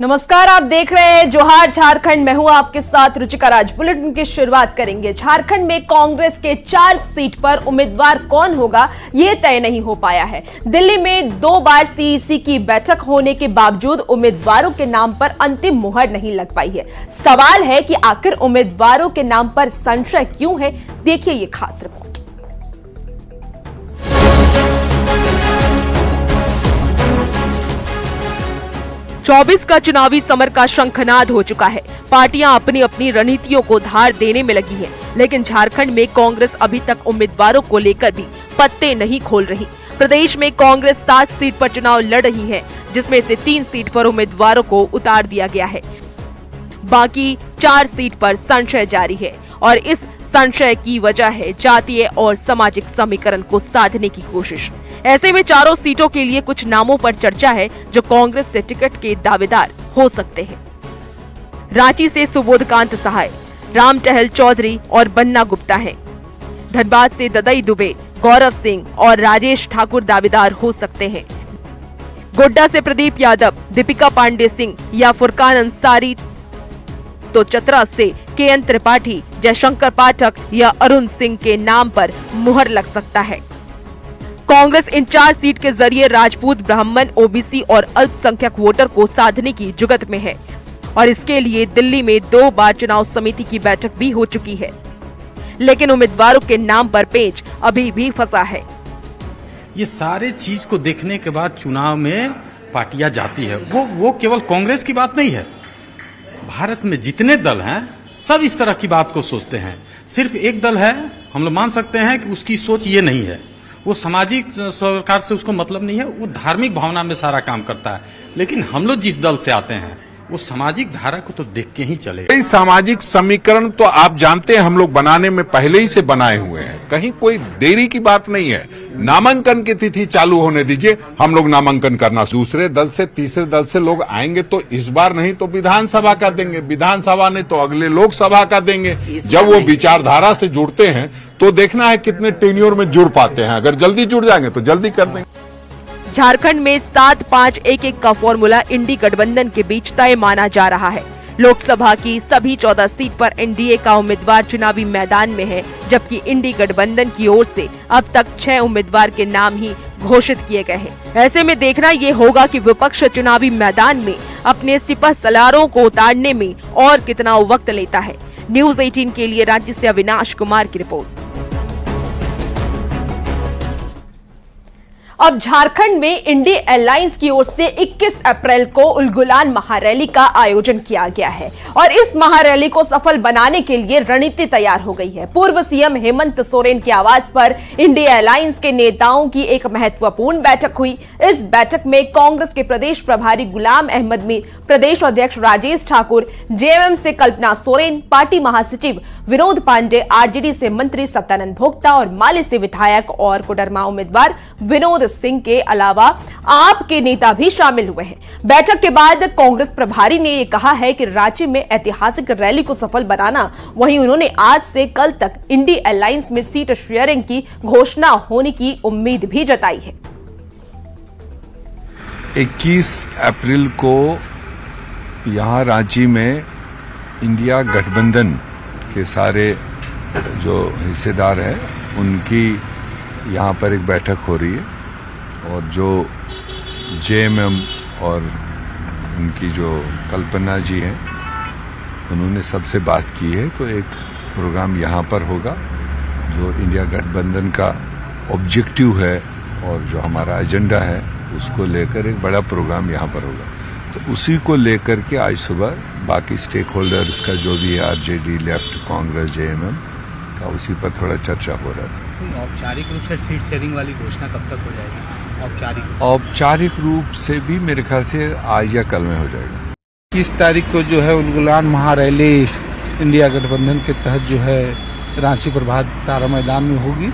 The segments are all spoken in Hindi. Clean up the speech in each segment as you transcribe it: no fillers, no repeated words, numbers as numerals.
नमस्कार, आप देख रहे हैं जोहार झारखंड। मैं हूं आपके साथ रुचिका राज। बुलेटिन की शुरुआत करेंगे। झारखंड में कांग्रेस के 4 सीट पर उम्मीदवार कौन होगा ये तय नहीं हो पाया है। दिल्ली में 2 बार सीईसी की बैठक होने के बावजूद उम्मीदवारों के नाम पर अंतिम मुहर नहीं लग पाई है। सवाल है कि आखिर उम्मीदवारों के नाम पर संशय क्यों है। देखिए ये खास रिपोर्ट। 24 का चुनावी समर का शंखनाद हो चुका है। पार्टियां अपनी अपनी रणनीतियों को धार देने में लगी हैं, लेकिन झारखंड में कांग्रेस अभी तक उम्मीदवारों को लेकर भी पत्ते नहीं खोल रही। प्रदेश में कांग्रेस 7 सीट पर चुनाव लड़ रही है, जिसमें से 3 सीट पर उम्मीदवारों को उतार दिया गया है। बाकी 4 सीट पर संशय जारी है और इस संशय की वजह है जातीय और सामाजिक समीकरण को साधने की कोशिश। ऐसे में चारों सीटों के लिए कुछ नामों पर चर्चा है जो कांग्रेस से टिकट के दावेदार हो सकते हैं। रांची से सुबोधकांत सहाय, राम टहल चौधरी और बन्ना गुप्ता हैं। धनबाद से ददई दुबे, गौरव सिंह और राजेश ठाकुर दावेदार हो सकते हैं। गोड्डा से प्रदीप यादव, दीपिका पांडे सिंह या फुरकान अंसारी, तो चतरा से केएन त्रिपाठी, जयशंकर पाठक या अरुण सिंह के नाम पर मुहर लग सकता है। कांग्रेस इन 4 सीट के जरिए राजपूत, ब्राह्मण, ओबीसी और अल्पसंख्यक वोटर को साधने की जुगत में है और इसके लिए दिल्ली में 2 बार चुनाव समिति की बैठक भी हो चुकी है, लेकिन उम्मीदवारों के नाम पर पेच अभी भी फंसा है। ये सारे चीज को देखने के बाद चुनाव में पार्टियां जाती है। वो केवल कांग्रेस की बात नहीं है। भारत में जितने दल हैं सब इस तरह की बात को सोचते हैं। सिर्फ एक दल है, हम लोग मान सकते हैं कि उसकी सोच ये नहीं है। वो सामाजिक सरकार से उसको मतलब नहीं है, वो धार्मिक भावना में सारा काम करता है। लेकिन हम लोग जिस दल से आते हैं वो सामाजिक धारा को तो देख के ही चले। सामाजिक समीकरण तो आप जानते हैं हम लोग बनाने में पहले ही से बनाए हुए हैं, कहीं कोई देरी की बात नहीं है। नामांकन की तिथि चालू होने दीजिए, हम लोग नामांकन करना। दूसरे दल से, तीसरे दल से लोग आएंगे तो इस बार नहीं तो विधानसभा का देंगे, विधानसभा नहीं तो अगले लोकसभा का देंगे। जब वो विचारधारा से जुड़ते हैं तो देखना है कितने टेन्योर में जुड़ पाते हैं। अगर जल्दी जुड़ जाएंगे तो जल्दी कर देंगे। झारखंड में 7-5-1-1 का फॉर्मूला इंडी गठबंधन के बीच तय माना जा रहा है। लोकसभा की सभी 14 सीट पर एनडीए का उम्मीदवार चुनावी मैदान में है, जबकि इंडी गठबंधन की ओर से अब तक 6 उम्मीदवार के नाम ही घोषित किए गए हैं। ऐसे में देखना ये होगा कि विपक्ष चुनावी मैदान में अपने सिपह सलारों को उतारने में और कितना वक्त लेता है। न्यूज़ 18 के लिए रांची से अविनाश कुमार की रिपोर्ट। अब झारखंड में इंडी अलायंस की ओर से 21 अप्रैल को उलगुलान महारैली का आयोजन किया गया है और इस महारैली को सफल बनाने के लिए रणनीति तैयार हो गई है। पूर्व सीएम हेमंत सोरेन के आवास पर इंडी अलायंस के नेताओं की एक महत्वपूर्ण बैठक हुई। इस बैठक में कांग्रेस के प्रदेश प्रभारी गुलाम अहमद मीर, प्रदेश अध्यक्ष राजेश ठाकुर, जेएमएम से कल्पना सोरेन, पार्टी महासचिव विनोद पांडे, आरजेडी से मंत्री सत्यानंद भोक्ता और माले से विधायक और कोडरमा उम्मीदवार विनोद सिंह के अलावा आप के नेता भी शामिल हुए हैं। बैठक के बाद कांग्रेस प्रभारी ने यह कहा है कि रांची में ऐतिहासिक रैली को सफल बनाना, वहीं उन्होंने आज से कल तक इंडी अलायंस में सीट शेयरिंग की घोषणा होने की उम्मीद भी जताई है। 21 अप्रैल को यहां रांची में इंडिया गठबंधन के सारे जो हिस्सेदार हैं उनकी यहाँ पर एक बैठक हो रही है और जो जेएमएम और उनकी जो कल्पना जी हैं उन्होंने सबसे बात की है। तो एक प्रोग्राम यहाँ पर होगा जो इंडिया गठबंधन का ऑब्जेक्टिव है और जो हमारा एजेंडा है उसको लेकर एक बड़ा प्रोग्राम यहाँ पर होगा। तो उसी को लेकर के आज सुबह बाकी स्टेक होल्डर्स का जो भी है, आरजेडी, लेफ्ट, कांग्रेस, जेएमएम का, उसी पर थोड़ा चर्चा हो रहा था। औपचारिक रूप से सीट शेयरिंग वाली घोषणा कब तक हो जाएगी? औपचारिक रूप से भी मेरे ख्याल से आज या कल में हो जाएगा। 21 तारीख को जो है उलगुलान महारैली इंडिया गठबंधन के तहत जो है रांची प्रभात तारा मैदान में होगी।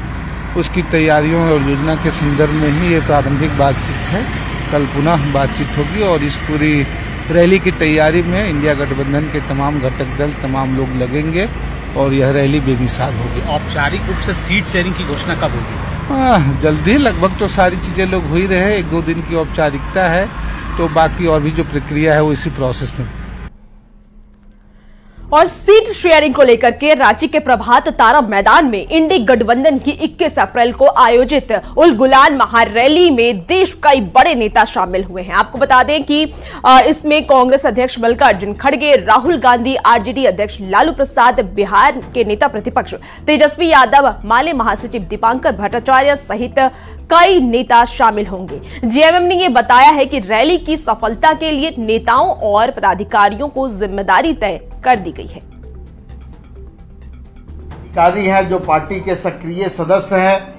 उसकी तैयारियों और योजना के संदर्भ में ही ये प्रारंभिक बातचीत है। कल पुनः बातचीत होगी और इस पूरी रैली की तैयारी में इंडिया गठबंधन के तमाम घटक दल, तमाम लोग लगेंगे और यह रैली बेमिसाल होगी। औपचारिक रूप से सीट शेयरिंग की घोषणा कब होगी? जल्दी, लगभग तो सारी चीजें लोग हो ही रहे हैं। 1-2 दिन की औपचारिकता है तो बाकी और भी जो प्रक्रिया है वो इसी प्रोसेस में। और सीट शेयरिंग को लेकर के रांची के प्रभात तारा मैदान में इंडी गठबंधन की 21 अप्रैल को आयोजित उल गुलान महारैली में देश कई बड़े नेता शामिल हुए हैं। आपको बता दें कि इसमें कांग्रेस अध्यक्ष मल्लिकार्जुन खड़गे, राहुल गांधी, आरजेडी अध्यक्ष लालू प्रसाद, बिहार के नेता प्रतिपक्ष तेजस्वी यादव, माले महासचिव दीपांकर भट्टाचार्य सहित कई नेता शामिल होंगे। जेएमएम ने यह बताया है कि रैली की सफलता के लिए नेताओं और पदाधिकारियों को जिम्मेदारी तय कर दी गई है। अधिकारी हैं जो पार्टी के सक्रिय सदस्य हैं,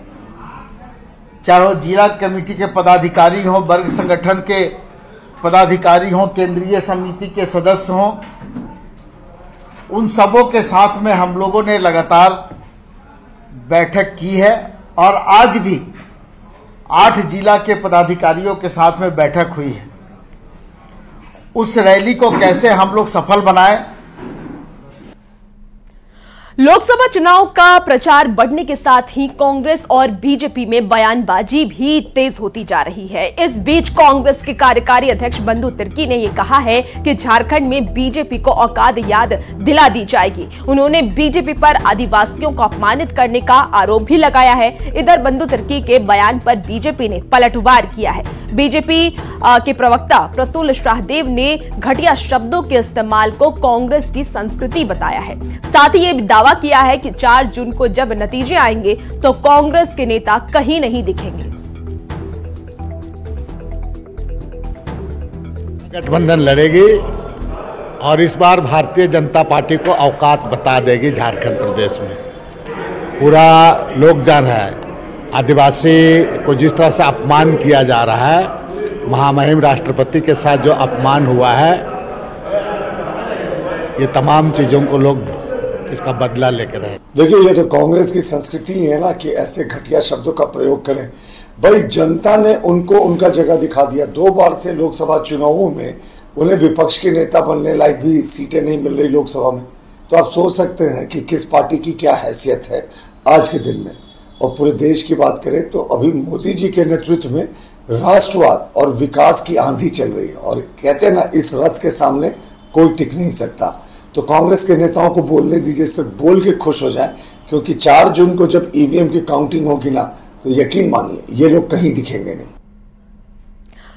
चाहे वो जिला कमेटी के पदाधिकारी हों, वर्ग संगठन के पदाधिकारी हों, केंद्रीय समिति के सदस्य हों, उन सबों के साथ में हम लोगों ने लगातार बैठक की है और आज भी 8 जिला के पदाधिकारियों के साथ में बैठक हुई है। उस रैली को कैसे हम लोग सफल बनाएं। लोकसभा चुनाव का प्रचार बढ़ने के साथ ही कांग्रेस और बीजेपी में बयानबाजी भी तेज होती जा रही है। इस बीच कांग्रेस के कार्यकारी अध्यक्ष बंधु तिर्की ने यह कहा है कि झारखंड में बीजेपी को औकात याद दिला दी जाएगी। उन्होंने बीजेपी पर आदिवासियों को अपमानित करने का आरोप भी लगाया है। इधर बंधु तिर्की के बयान पर बीजेपी ने पलटवार किया है। बीजेपी के प्रवक्ता प्रतुल शाहदेव ने घटिया शब्दों के इस्तेमाल को कांग्रेस की संस्कृति बताया है। साथ ही ये दावा किया है कि 4 जून को जब नतीजे आएंगे तो कांग्रेस के नेता कहीं नहीं दिखेंगे। गठबंधन लड़ेगी और इस बार भारतीय जनता पार्टी को औकात बता देगी। झारखंड प्रदेश में पूरा लोग जान है, आदिवासी को जिस तरह से अपमान किया जा रहा है, महामहिम राष्ट्रपति के साथ जो अपमान हुआ है, ये तमाम चीजों को लोग इसका बदला लेकर रहे। देखिए, ये तो कांग्रेस की संस्कृति है ना कि ऐसे घटिया शब्दों का प्रयोग करें। भाई जनता ने उनको उनका जगह दिखा दिया। 2 बार से लोकसभा चुनावों में उन्हें विपक्ष के नेता बनने लायक भी सीटें नहीं मिल रही लोकसभा में। तो आप सोच सकते हैं कि किस पार्टी की क्या हैसियत है आज के दिन में। और पूरे देश की बात करें तो अभी मोदी जी के नेतृत्व में राष्ट्रवाद और विकास की आंधी चल रही है और कहते हैं ना, इस रथ के सामने कोई टिक नहीं सकता। तो कांग्रेस के नेताओं को बोलने दीजिए, सिर्फ बोल के खुश हो जाए, क्योंकि 4 जून को जब ईवीएम की काउंटिंग होगी ना, तो यकीन मानिए ये लोग कहीं दिखेंगे नहीं।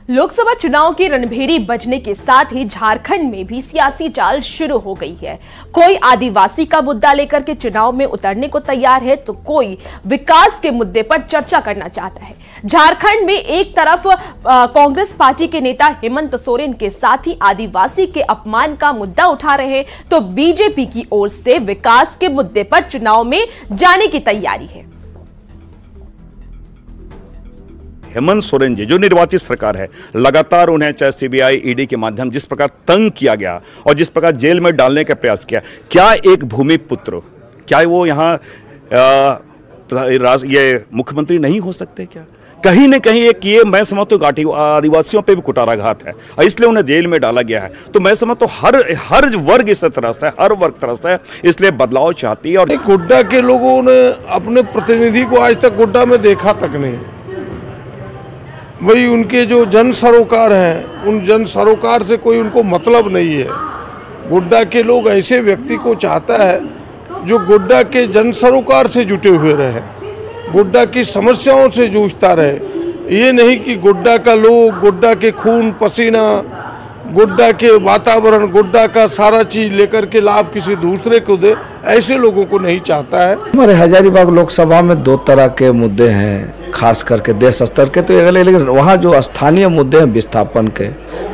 लोकसभा चुनाव की रणभेरी बजने के साथ ही झारखंड में भी सियासी चाल शुरू हो गई है। कोई आदिवासी का मुद्दा लेकर के चुनाव में उतरने को तैयार है तो कोई विकास के मुद्दे पर चर्चा करना चाहता है। झारखंड में एक तरफ कांग्रेस पार्टी के नेता हेमंत सोरेन के साथ ही आदिवासी के अपमान का मुद्दा उठा रहे, तो बीजेपी की ओर से विकास के मुद्दे पर चुनाव में जाने की तैयारी है। हेमंत सोरेन जी जो निर्वाचित सरकार है, लगातार उन्हें चाहे सीबीआई, ईडी के माध्यम जिस प्रकार तंग किया गया और जिस प्रकार जेल में डालने का प्रयास किया, क्या एक भूमि पुत्र, क्या वो यहाँ ये मुख्यमंत्री नहीं हो सकते? क्या कहीं न कहीं एक ये मैं समझता हूँ आदिवासियों पे भी कुटाराघात है, इसलिए उन्हें जेल में डाला गया है। तो मैं समझता हूँ हर वर्ग इस तरह है, हर वर्ग तरह है, इसलिए बदलाव चाहती है। और गोड्डा के लोगों ने अपने प्रतिनिधि को आज तक गोड्डा में देखा तक नहीं। वही उनके जो जन सरोकार हैं, उन जन सरोकार से कोई उनको मतलब नहीं है। गोड्डा के लोग ऐसे व्यक्ति को चाहता है जो गोड्डा के जन सरोकार से जुटे हुए रहे, गोड्डा की समस्याओं से जूझता रहे। ये नहीं कि गोड्डा का लोग, गोड्डा के खून पसीना, गोड्डा के वातावरण, गोड्डा का सारा चीज लेकर के लाभ किसी दूसरे को दे, ऐसे लोगों को नहीं चाहता है। हमारे हजारीबाग लोकसभा में 2 तरह के मुद्दे हैं, खास करके देश स्तर के तो अगले, लेकिन वहाँ जो स्थानीय मुद्दे हैं, विस्थापन के,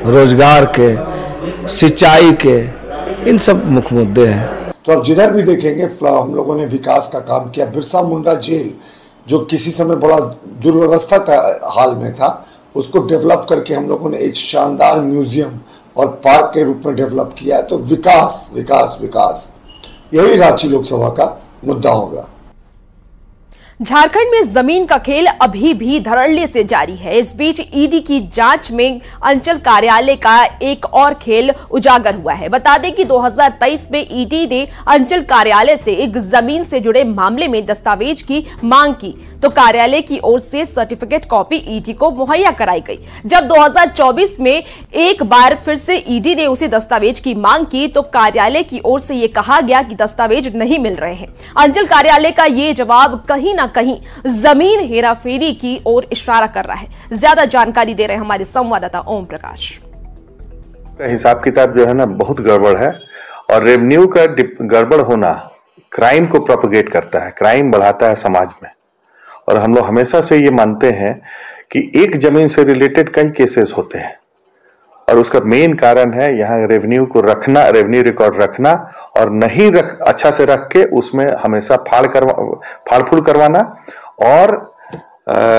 रोजगार के, सिंचाई के, इन सब मुख्य मुद्दे हैं। तो अब जिधर भी देखेंगे हम लोगों ने विकास का काम किया। बिरसा मुंडा जेल जो किसी समय बड़ा दुर्व्यवस्था का हाल में था, उसको डेवलप करके हम लोगों ने एक शानदार म्यूजियम और पार्क के रूप में डेवलप किया है। तो विकास विकास विकास, यही रांची लोकसभा का मुद्दा होगा। झारखंड में जमीन का खेल अभी भी धड़ल्ले से जारी है। इस बीच ईडी की जांच में अंचल कार्यालय का एक और खेल उजागर हुआ है। बता दें कि 2023 में ईडी ने अंचल कार्यालय से एक जमीन से जुड़े मामले में दस्तावेज की मांग की, तो कार्यालय की ओर से सर्टिफिकेट कॉपी ईडी को मुहैया कराई गई। जब 2024 में एक बार फिर से ईडी ने उसी दस्तावेज की मांग की, तो कार्यालय की ओर से यह कहा गया कि दस्तावेज नहीं मिल रहे हैं। अंचल कार्यालय का ये जवाब कहीं ना कहीं जमीन हेराफेरी की ओर इशारा कर रहा है। ज्यादा जानकारी दे रहे हैं हमारे संवाददाता ओम प्रकाश। हिसाब किताब जो है ना बहुत गड़बड़ है, और रेवेन्यू का गड़बड़ होना क्राइम को प्रोपगेट करता है, क्राइम बढ़ाता है समाज में। और हम लोग हमेशा से ये मानते हैं कि एक जमीन से रिलेटेड कई केसेस होते हैं, और उसका मेन कारण है यहाँ रेवेन्यू को रखना, रेवेन्यू रिकॉर्ड रखना, और नहीं अच्छा से रख के उसमें हमेशा फाड़ फूड़ करवाना और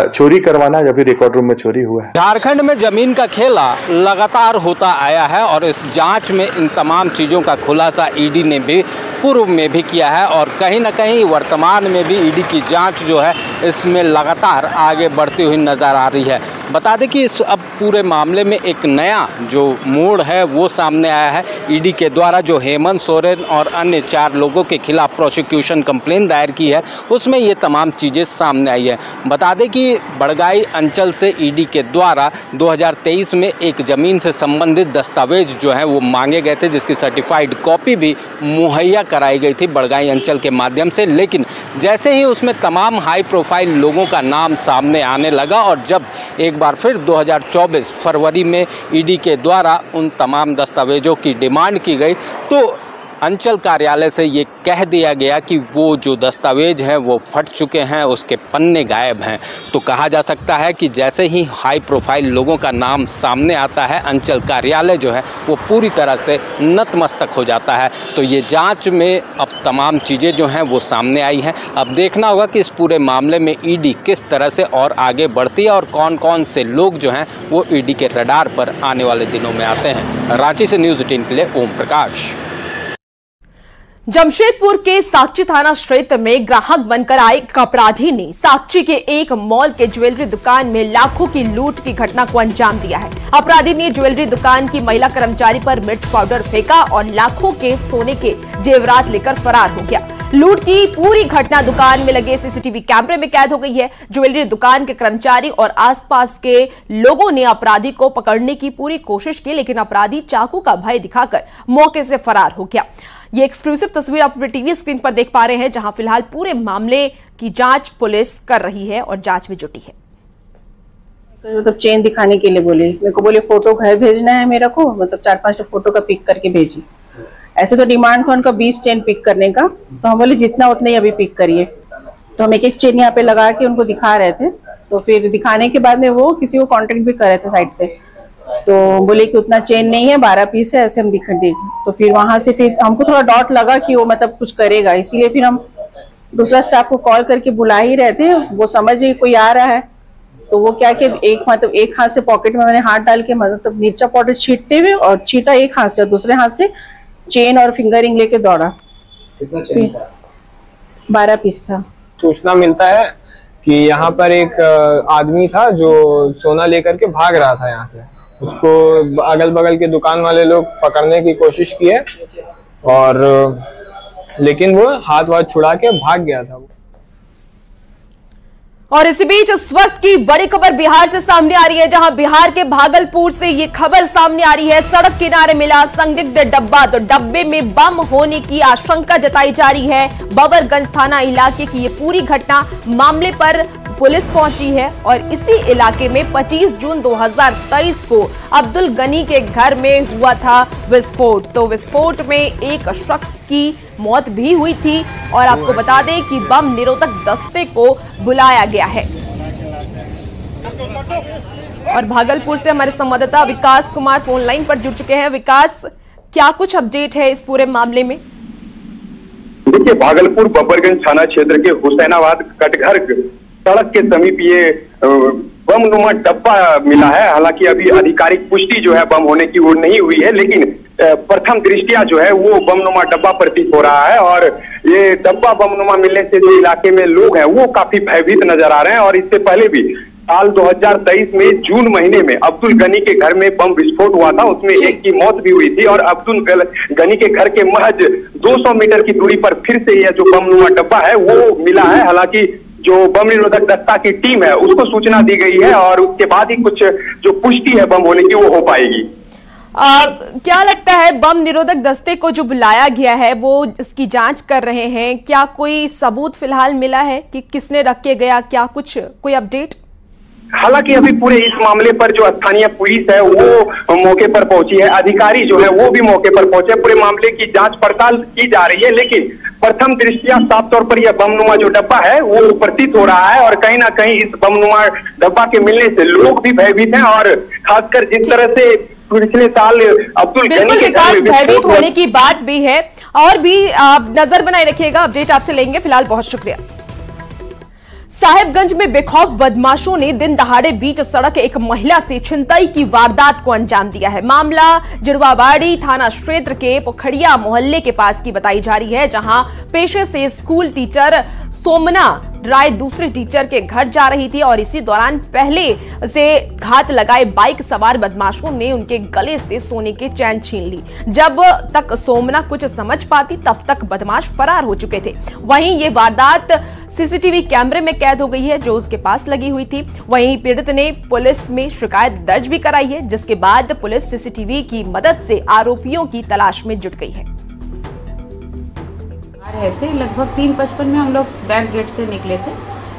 चोरी करवाना, जब भी रिकॉर्ड रूम में चोरी हुआ है। झारखंड में जमीन का खेला लगातार होता आया है, और इस जांच में इन तमाम चीज़ों का खुलासा ईडी ने भी पूर्व में भी किया है, और कहीं ना कहीं वर्तमान में भी ईडी की जांच जो है इसमें लगातार आगे बढ़ती हुई नज़र आ रही है। बता दें कि इस अब पूरे मामले में एक नया जो मोड़ है वो सामने आया है। ईडी के द्वारा जो हेमंत सोरेन और अन्य 4 लोगों के खिलाफ प्रोसिक्यूशन कंप्लेन दायर की है, उसमें ये तमाम चीज़ें सामने आई है। बता दें कि बड़गाई अंचल से ईडी के द्वारा 2023 में एक ज़मीन से संबंधित दस्तावेज जो है वो मांगे गए थे, जिसकी सर्टिफाइड कॉपी भी मुहैया कराई गई थी बड़गाई अंचल के माध्यम से। लेकिन जैसे ही उसमें तमाम हाई प्रोफाइल लोगों का नाम सामने आने लगा, और जब एक बार फिर 2024 फरवरी में ईडी के द्वारा उन तमाम दस्तावेजों की डिमांड की गई, तो अंचल कार्यालय से ये कह दिया गया कि वो जो दस्तावेज हैं वो फट चुके हैं, उसके पन्ने गायब हैं। तो कहा जा सकता है कि जैसे ही हाई प्रोफाइल लोगों का नाम सामने आता है, अंचल कार्यालय जो है वो पूरी तरह से नतमस्तक हो जाता है। तो ये जांच में अब तमाम चीज़ें जो हैं वो सामने आई हैं। अब देखना होगा कि इस पूरे मामले में ईडी किस तरह से और आगे बढ़ती है, और कौन कौन से लोग जो हैं वो ईडी के रडार पर आने वाले दिनों में आते हैं। रांची से न्यूज़ 18 के लिए ओम प्रकाश। जमशेदपुर के साकची थाना क्षेत्र में ग्राहक बनकर आए एक अपराधी ने साकची के एक मॉल के ज्वेलरी दुकान में लाखों की लूट की घटना को अंजाम दिया है। अपराधी ने ज्वेलरी दुकान की महिला कर्मचारी पर मिर्च पाउडर फेंका और लाखों के सोने के जेवरात लेकर फरार हो गया। लूट की पूरी घटना दुकान में लगे सीसीटीवी कैमरे में कैद हो गई है। ज्वेलरी दुकान के कर्मचारी और आसपास के लोगों ने अपराधी को पकड़ने की पूरी कोशिश की, लेकिन अपराधी चाकू का भय दिखाकर मौके से फरार हो गया। ये एक्सक्लूसिव तस्वीर आप अपने टीवी स्क्रीन पर देख पा रहे हैं, जहां फिलहाल पूरे मामले की जांच पुलिस कर रही है और जांच में जुटी है। मतलब चेन दिखाने के लिए बोले, मेरे को बोले फोटो घर भेजना है मेरे को, मतलब 4-5 फोटो का पिक करके भेजी। ऐसे तो डिमांड था उनका 20 चेन पिक करने का, तो हम बोले जितना उतना ही अभी पिक करिए। तो हम एक चेन यहाँ पे लगा के उनको दिखा रहे थे, तो फिर दिखाने के बाद में वो किसी को कॉन्टेक्ट भी कर रहे थे साइड से, तो बोले कि उतना चेन नहीं है, 12 पीस है, ऐसे हम दिखा दें। तो फिर वहां से फिर हमको थोड़ा डाउट लगा कि वो मतलब कुछ करेगा, इसीलिए फिर हम दूसरा स्टाफ को कॉल करके बुला ही रहे थे। वो समझ गए कोई आ रहा है, तो वो क्या कि एक हाथ से पॉकेट में मैंने हाथ डाल के मतलब मिर्चा पाउडर छींटते हुए, और छींटा एक हाथ से और दूसरे हाथ से चेन और फिंगरिंग लेके दौड़ा। 12 पीस था। सूचना मिलता है कि यहाँ पर एक आदमी था जो सोना लेकर के भाग रहा था यहाँ से। उसको अगल बगल के दुकान वाले लोग पकड़ने की कोशिश किए, और लेकिन वो हाथ वाथ छुड़ा के भाग गया था। और इसी बीच इस वक्त की बड़ी खबर बिहार से सामने आ रही है, जहां बिहार के भागलपुर से ये खबर सामने आ रही है। सड़क किनारे मिला संदिग्ध डब्बा, तो डब्बे में बम होने की आशंका जताई जा रही है। बबरगंज थाना इलाके की ये पूरी घटना, मामले पर पुलिस पहुंची है, और इसी इलाके में 25 जून 2023 को अब्दुल गनी के घर में हुआ था विस्फोट। तो विस्फोट में एक शख्स की मौत भी हुई थी, और आपको बता दें कि बम निरोधक दस्ते को बुलाया गया है। और भागलपुर से हमारे संवाददाता विकास कुमार फोन लाइन पर जुड़ चुके हैं। विकास, क्या कुछ अपडेट है इस पूरे मामले में? देखिए, भागलपुर बबरगंज थाना क्षेत्र के हुसैनाबाद कटघर सड़क के समीप ये बमनुमा डब्बा मिला है। हालांकि अभी आधिकारिक पुष्टि जो है बम होने की वो नहीं हुई है, लेकिन प्रथम दृष्टिया जो है वो बमनुमा डब्बा प्रतीत हो रहा है। और ये डब्बा बमनुमा मिलने से जो इलाके में लोग हैं वो काफी भयभीत नजर आ रहे हैं। और इससे पहले भी साल 2023 में जून महीने में अब्दुल गनी के घर में बम विस्फोट हुआ था, उसमें एक की मौत भी हुई थी। और अब्दुल गनी के घर के महज 200 मीटर की दूरी पर फिर से यह जो बमनुमा डब्बा है वो मिला है। हालांकि जो बम निरोधक दस्ता की टीम है उसको सूचना दी गई है और उसके बाद ही कुछ जो पुष्टि है बम होने की वो हो पाएगी। क्या लगता है, बम निरोधक दस्ते को जो बुलाया गया है वो इसकी जांच कर रहे हैं, क्या कोई सबूत फिलहाल मिला है कि किसने रख के गया, क्या कुछ कोई अपडेट? हालांकि अभी पूरे इस मामले पर जो स्थानीय पुलिस है वो मौके पर पहुंची है, अधिकारी जो है वो भी मौके पर पहुंचे, पूरे मामले की जांच पड़ताल की जा रही है। लेकिन प्रथम दृष्टिया साफ तौर पर यह बमनुमा जो डब्बा है वो प्रतीत हो रहा है और कहीं ना कहीं इस बमनुमा डब्बा के मिलने से लोग भी भयभीत हैं। और खासकर जिस तरह से पिछले साल अब्दुल गनी के घर में भयभीत होने की बात भी है। और भी आप नजर बनाए रखिएगा, अपडेट आपसे लेंगे। फिलहाल बहुत शुक्रिया। साहिबगंज में बेखौफ बदमाशों ने दिन दहाड़े बीच सड़क एक महिला से छिनताई की वारदात को अंजाम दिया है। मामला जुड़वाबाड़ी थाना क्षेत्र के पोखरिया मोहल्ले के पास की बताई जा रही है, जहां पेशे से स्कूल टीचर सोमना राय दूसरे टीचर के घर जा रही थी और इसी दौरान पहले से घात लगाए बाइक सवार बदमाशों ने उनके गले से सोने के चैन छीन ली। जब तक सोमना कुछ समझ पाती तब तक बदमाश फरार हो चुके थे। वहीं ये वारदात सीसीटीवी कैमरे में कैद हो गई है जो उसके पास लगी हुई थी। वहीं पीड़ित ने पुलिस में शिकायत दर्ज भी कराई है, जिसके बाद पुलिस सीसीटीवी की मदद से आरोपियों की तलाश में जुट गई है। रहे थे लगभग 3:55 में हम लोग बैक गेट से निकले थे।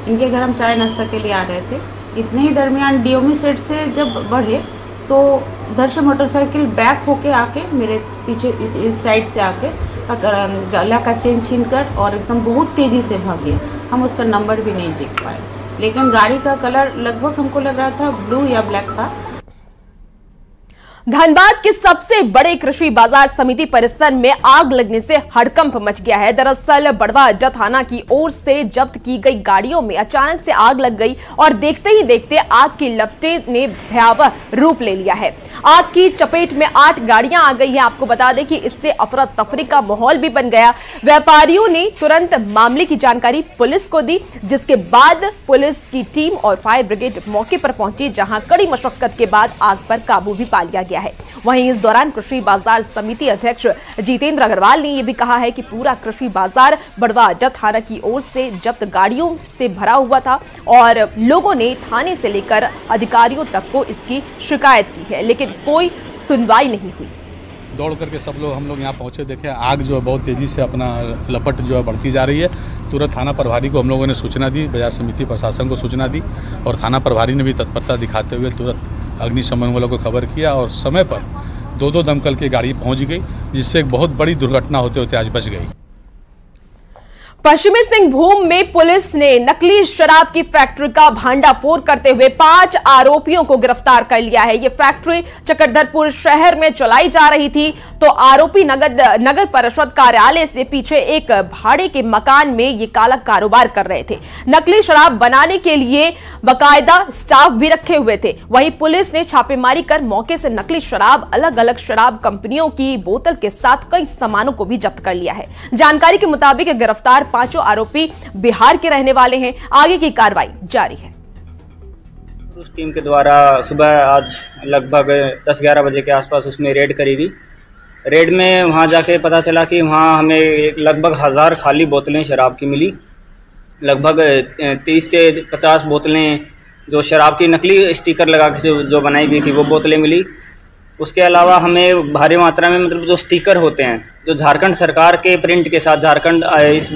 इनके घर हम चाय नाश्ता के लिए आ रहे थे। इतने ही दरमियान डीओमी सेट से जब बढ़े तो उधर से मोटरसाइकिल बैक होके आके मेरे पीछे इस साइड से आके गला का चेन छीन कर और एकदम बहुत तेज़ी से भागे। हम उसका नंबर भी नहीं देख पाए, लेकिन गाड़ी का कलर लगभग हमको लग रहा था ब्लू या ब्लैक था। धनबाद के सबसे बड़े कृषि बाजार समिति परिसर में आग लगने से हड़कंप मच गया है। दरअसल बड़वा अड्डा थाना की ओर से जब्त की गई गाड़ियों में अचानक से आग लग गई और देखते ही देखते आग की लपटें ने भयावह रूप ले लिया है। आग की चपेट में 8 गाड़ियां आ गई हैं। आपको बता दें कि इससे अफरा तफरी का माहौल भी बन गया। व्यापारियों ने तुरंत मामले की जानकारी पुलिस को दी, जिसके बाद पुलिस की टीम और फायर ब्रिगेड मौके पर पहुंची, जहां कड़ी मशक्कत के बाद आग पर काबू भी पा लिया गया है। वहीं इस दौरान कृषि बाजार समिति अध्यक्ष जितेंद्र अग्रवाल ने यह भी कहा है कि पूरा कृषि बाजार बड़वा अड्डा थाना की ओर से जब्त गाड़ियों से भरा हुआ था और लोगों ने थाने से लेकर अधिकारियों तक को इसकी शिकायत की है, लेकिन कोई सुनवाई नहीं हुई। दौड़ करके सब लोग हम लोग यहाँ पहुँचे, देखे आग जो है बहुत तेज़ी से अपना लपट जो है बढ़ती जा रही है। तुरंत थाना प्रभारी को हम लोगों ने सूचना दी, बाजार समिति प्रशासन को सूचना दी और थाना प्रभारी ने भी तत्परता दिखाते हुए तुरंत अग्निशमन वालों को खबर किया और समय पर 2 दमकल की गाड़ी पहुंच गई, जिससे एक बहुत बड़ी दुर्घटना होते होते आज बच गई। पश्चिमी सिंहभूम में पुलिस ने नकली शराब की फैक्ट्री का भांडाफोड़ करते हुए 5 आरोपियों को गिरफ्तार कर लिया है। यह फैक्ट्री चक्रधरपुर शहर में चलाई जा रही थी, तो आरोपी नगर परिषद कार्यालय से पीछे एक भाड़े के मकान में ये काला कारोबार कर रहे थे। नकली शराब बनाने के लिए बाकायदा स्टाफ भी रखे हुए थे। वहीं पुलिस ने छापेमारी कर मौके से नकली शराब, अलग अलग शराब कंपनियों की बोतल के साथ कई सामानों को भी जब्त कर लिया है। जानकारी के मुताबिक गिरफ्तार 5 आरोपी बिहार के रहने वाले हैं। आगे की कार्रवाई जारी है। उस टीम के द्वारा सुबह आज लगभग 10-11 बजे के आसपास उसमें रेड करी गई। रेड में वहां जाके पता चला कि वहां हमें लगभग 1000 खाली बोतलें शराब की मिली। लगभग 30 से 50 बोतलें जो शराब की नकली स्टिकर लगा के जो बनाई गई थी वो बोतलें मिली। उसके अलावा हमें भारी मात्रा में मतलब जो स्टिकर होते हैं जो झारखंड सरकार के प्रिंट के साथ, झारखंड इस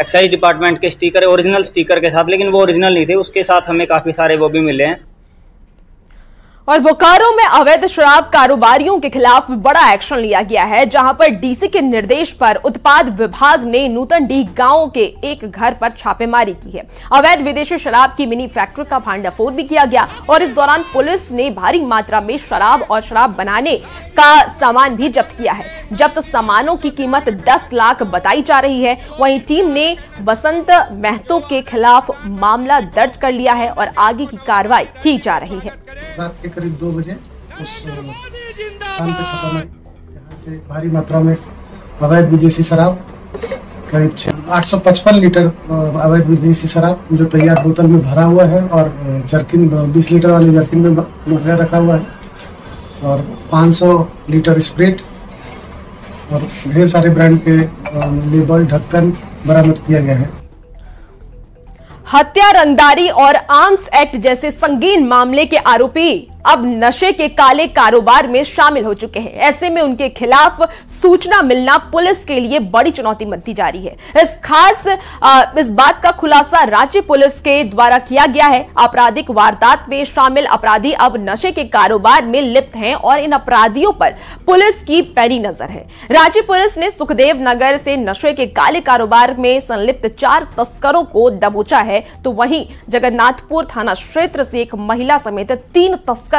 एक्साइज डिपार्टमेंट के स्टिकर, ओरिजिनल स्टिकर के साथ, लेकिन वो ओरिजिनल नहीं थे, उसके साथ हमें काफ़ी सारे वो भी मिले हैं। और बोकारो में अवैध शराब कारोबारियों के खिलाफ बड़ा एक्शन लिया गया है, जहां पर डीसी के निर्देश पर उत्पाद विभाग ने नूतनडीह गांव के एक घर पर छापेमारी की है। अवैध विदेशी शराब की मिनी फैक्ट्री का भांडाफोड़ भी किया गया और इस दौरान पुलिस ने भारी मात्रा में शराब और शराब बनाने का सामान भी जब्त किया है। जब्त सामानों की कीमत 10 लाख बताई जा रही है। वहीं टीम ने बसंत महतो के खिलाफ मामला दर्ज कर लिया है और आगे की कार्रवाई की जा रही है। रात के करीब 2 बजे उस स्थान पर छापामारी, जहाँ से भारी मात्रा में अवैध विदेशी शराब करीब 855 लीटर अवैध विदेशी शराब जो तैयार बोतल में भरा हुआ है और जर्किन 20 लीटर वाले जर्किन में भरा रखा हुआ है और 500 लीटर स्प्रिट और ढेर सारे ब्रांड के लेबल ढक्कन बरामद किया गया है। हत्या, रंगदारी और आर्म्स एक्ट जैसे संगीन मामले के आरोपी अब नशे के काले कारोबार में शामिल हो चुके हैं। ऐसे में उनके खिलाफ सूचना मिलना पुलिस के लिए बड़ी चुनौती बनती जा रही है। इस बात का खुलासा रांची पुलिस के द्वारा किया गया है। आपराधिक वारदात में शामिल अपराधी अब नशे के कारोबार में लिप्त हैं और इन अपराधियों पर पुलिस की पैनी नजर है। रांची पुलिस ने सुखदेव नगर से नशे के काले कारोबार में संलिप्त 4 तस्करों को दबोचा है, तो वहीं जगन्नाथपुर थाना क्षेत्र से एक महिला समेत 3 तस्कर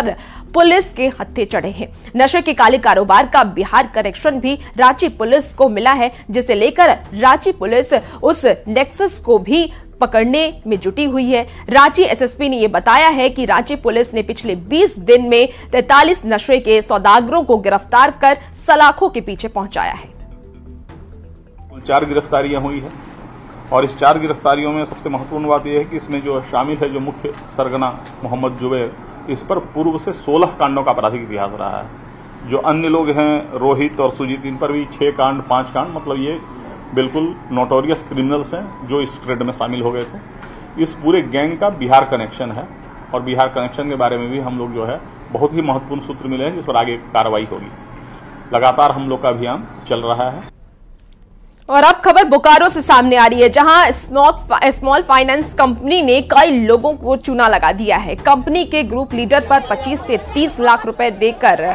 पुलिस के हत्थे चढ़े हैं। नशे के काले कारोबार का बिहार कनेक्शन भी रांची पुलिस को मिला है, जिसे लेकर रांची पुलिस उस नेक्सस को भी पकड़ने में जुटी हुई है। रांची एसएसपी ने यह बताया है कि रांची पुलिस ने पिछले 20 दिन में 43 नशे के सौदागरों को गिरफ्तार कर सलाखों के पीछे पहुंचाया है। 4 गिरफ्तारियां हुई है और इस 4 गिरफ्तारियों में सबसे महत्वपूर्ण बात यह है कि इसमें जो शामिल है, जो मुख्य सरगना मोहम्मद जुबैर, इस पर पूर्व से 16 कांडों का आपराधिक इतिहास रहा है। जो अन्य लोग हैं रोहित और सुजीत, इन पर भी 6 कांड 5 कांड, मतलब ये बिल्कुल नोटोरियस क्रिमिनल्स हैं जो इस ट्रेड में शामिल हो गए थे। इस पूरे गैंग का बिहार कनेक्शन है और बिहार कनेक्शन के बारे में भी हम लोग जो है बहुत ही महत्वपूर्ण सूत्र मिले हैं जिस पर आगे कार्रवाई होगी। लगातार हम लोग का अभियान चल रहा है। और अब खबर बोकारो से सामने आ रही है, जहां स्मॉल फाइनेंस कंपनी ने कई लोगों को चूना लगा दिया है। कंपनी के ग्रुप लीडर पर 25 से 30 लाख रुपए देकर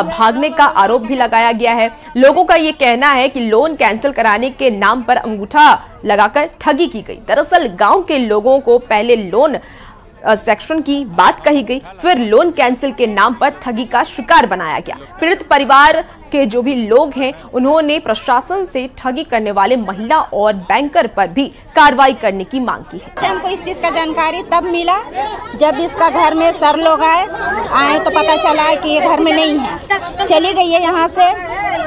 भागने का आरोप भी लगाया गया है। लोगों का ये कहना है कि लोन कैंसिल कराने के नाम पर अंगूठा लगाकर ठगी की गई। दरअसल गांव के लोगों को पहले लोन सेक्शन की बात कही गई, फिर लोन कैंसिल के नाम पर ठगी का शिकार बनाया गया। पीड़ित परिवार के जो भी लोग हैं, उन्होंने प्रशासन से ठगी करने वाले महिला और बैंकर पर भी कार्रवाई करने की मांग की है। हमको इस चीज का जानकारी तब मिला जब इसका घर में सर लोग आए तो पता चला कि ये घर में नहीं है, चली गई है यहाँ से।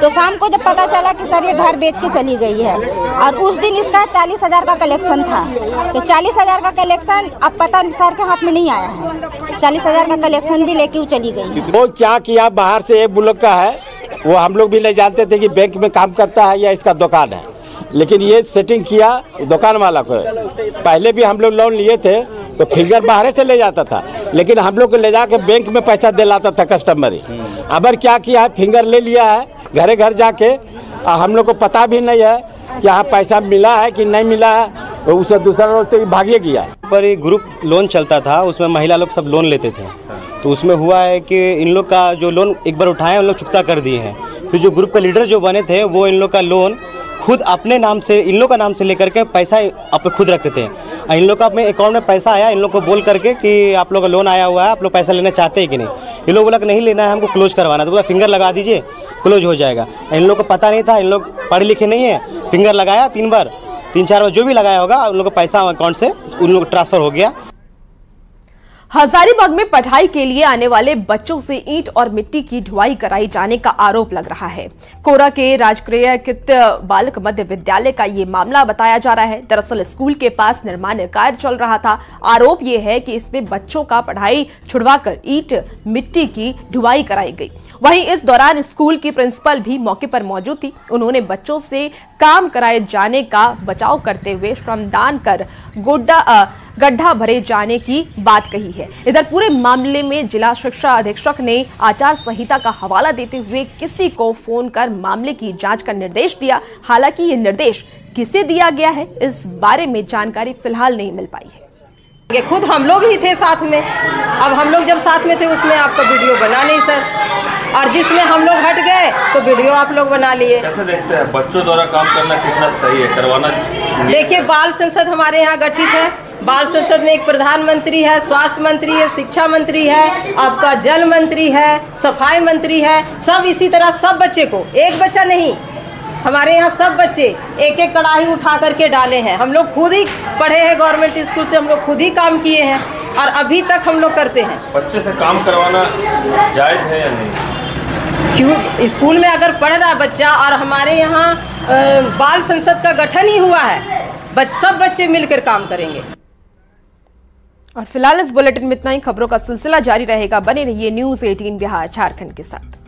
तो शाम को जब पता चला कि सर ये घर बेच के चली गई है और उस दिन इसका 40,000 का कलेक्शन था, तो 40,000 का कलेक्शन अब पता नहीं सर के हाथ में नहीं आया है। 40,000 का कलेक्शन भी लेके वो चली गई है। वो क्या किया, बाहर से एक बुलक का है, वो हम लोग भी नहीं जानते थे कि बैंक में काम करता है या इसका दुकान है, लेकिन ये सेटिंग किया दुकान वाला को। पहले भी हम लोग लोन लिए थे तो फिंगर बाहर से ले जाता था, लेकिन हम लोग को ले जाके बैंक में पैसा दिलाता था कस्टमर ही। अब क्या किया है, फिंगर ले लिया है, घरे घर जाके हम लोग को पता भी नहीं है कि यहाँ पैसा मिला है कि नहीं मिला है, तो उसे दूसरा रोज तो भागिए गया। पर एक ग्रुप लोन चलता था, उसमें महिला लोग सब लोन लेते थे, तो उसमें हुआ है कि इन लोग का जो लोन एक बार उठाए उन लोग चुकता कर दिए हैं। फिर जो ग्रुप का लीडर जो बने थे वो इन लोग का लोन खुद अपने नाम से, इन लोग का नाम से लेकर के पैसा अपने खुद रखते थे। इन लोग का अपने अकाउंट में पैसा आया, इन लोग को बोल करके कि आप लोग का लोन आया हुआ है, आप लोग पैसा लेना चाहते हैं कि नहीं। इन लोग बोला कि नहीं लेना है, हमको क्लोज करवाना, तो बोला फिंगर लगा दीजिए, क्लोज हो जाएगा। इन लोग को पता नहीं था, इन लोग पढ़े लिखे नहीं है। फिंगर लगाया 3 बार 3-4 बार जो भी लगाया होगा, उन लोग का पैसा अकाउंट से उन लोग ट्रांसफर हो गया। हजारीबाग में पढ़ाई के लिए आने वाले बच्चों से ईंट और मिट्टी की ढुलाई कराई जाने का आरोप लग रहा है। कोरा के राजक्रियकृत बालक मध्य विद्यालय का ये मामला बताया जा रहा है। दरअसल स्कूल के पास निर्माण कार्य चल रहा था। आरोप ये है कि इसमें बच्चों का पढ़ाई छुड़वाकर ईंट मिट्टी की ढुलाई कराई गई। वहीं इस दौरान स्कूल की प्रिंसिपल भी मौके पर मौजूद थी। उन्होंने बच्चों से काम कराए जाने का बचाव करते हुए श्रमदान कर गड्ढा भरे जाने की बात कही है। इधर पूरे मामले में जिला शिक्षा अधीक्षक ने आचार संहिता का हवाला देते हुए किसी को फोन कर मामले की जांच का निर्देश दिया। हालांकि ये निर्देश किसे दिया गया है, इस बारे में जानकारी फिलहाल नहीं मिल पाई है। ये खुद हम लोग ही थे साथ में, अब हम लोग जब साथ में थे उसमें आपका वीडियो बना नहीं सर, और जिसमें हम लोग हट गए तो वीडियो आप लोग बना लिए। कैसे देखते हैं बच्चों द्वारा काम करना कितना सही है, करवाना? देखिए, बाल संसद हमारे यहाँ गठित है। बाल संसद में एक प्रधानमंत्री है, स्वास्थ्य मंत्री है, शिक्षा मंत्री है, आपका जल मंत्री है, सफाई मंत्री है, सब इसी तरह सब बच्चे को, एक बच्चा नहीं, हमारे यहाँ सब बच्चे एक एक कढ़ाई उठा करके डाले हैं। हम लोग खुद ही पढ़े हैं गवर्नमेंट स्कूल से, हम लोग खुद ही काम किए हैं और अभी तक हम लोग करते हैं। बच्चे से काम करवाना जायज है या नहीं? क्यों स्कूल में अगर पढ़ रहा बच्चा और हमारे यहाँ बाल संसद का गठन ही हुआ है, सब बच्चे मिलकर काम करेंगे। और फिलहाल इस बुलेटिन में इतना ही। खबरों का सिलसिला जारी रहेगा, बने रहिए न्यूज़ 18 बिहार झारखंड के साथ।